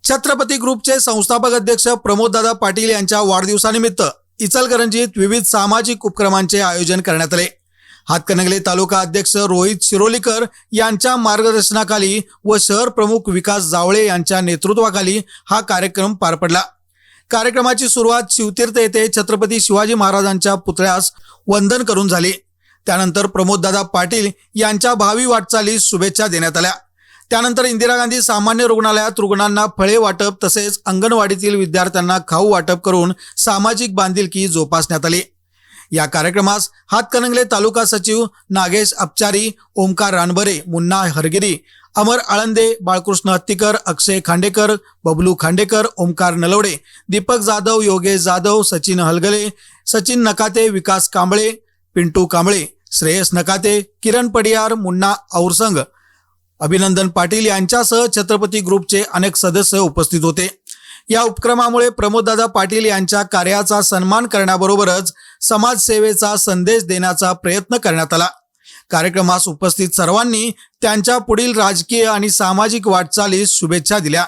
छत्रपती ग्रुपचे संस्थापक अध्यक्ष प्रमोददादा पाटील यांच्या वाढदिवसानिमित्त इचलकरंजीत विविध सामाजिक उपक्रमांचे आयोजन करण्यात आले। हातकणंगले तालुका अध्यक्ष रोहित शिरोलीकर यांच्या मार्गदर्शनाखाली व शहर प्रमुख विकास जावळे यांच्या नेतृत्वाखाली हा कार्यक्रम पार पडला। कार्यक्रमाची सुरुवात शिवतीर्थ येथे छत्रपती शिवाजी महाराजांच्या पुतळ्यास वंदन करून झाली। त्यानंतर प्रमोददादा पाटील यांच्या भावी वाटचालीस शुभेच्छा देण्यात आल्या। त्यानंतर इंदिरा गांधी सामान्य रुग्णालयात रुग्णांना फळे वाटप तसेच अंगणवाडीतील विद्यार्थ्यांना खाऊ वाटप करून सामाजिक बांधिलकी जोपासण्यात आली। या कार्यक्रमास हातकणंगले तालुका सचिव नागेश अपचारी, ओमकार रानबरे, मुन्ना हरगिरी, अमर आळंदे, बाळकृष्ण हत्तीकर, अक्षय खांडेकर, बबलू खांडेकर, ओमकार नलवडे, दीपक जाधव, योगेश जाधव, सचिन हलगले, सचिन नकाते, विकास कांबळे, पिंटू कांबळे, श्रेयस नकाते, किरण पडियार, मुन्ना औरसंग, अभिनंदन पाटील यांच्यासह छत्रपती ग्रुपचे अनेक सदस्य उपस्थित होते। या उपक्रमामुळे प्रमोददादा पाटील यांच्या कार्याचा सन्मान करण्याबरोबरच समाजसेवेचा संदेश देण्याचा प्रयत्न करण्यात आला। कार्यक्रमास उपस्थित सर्वांनी त्यांच्या पुढील राजकीय आणि सामाजिक वाटचालीस शुभेच्छा दिल्या।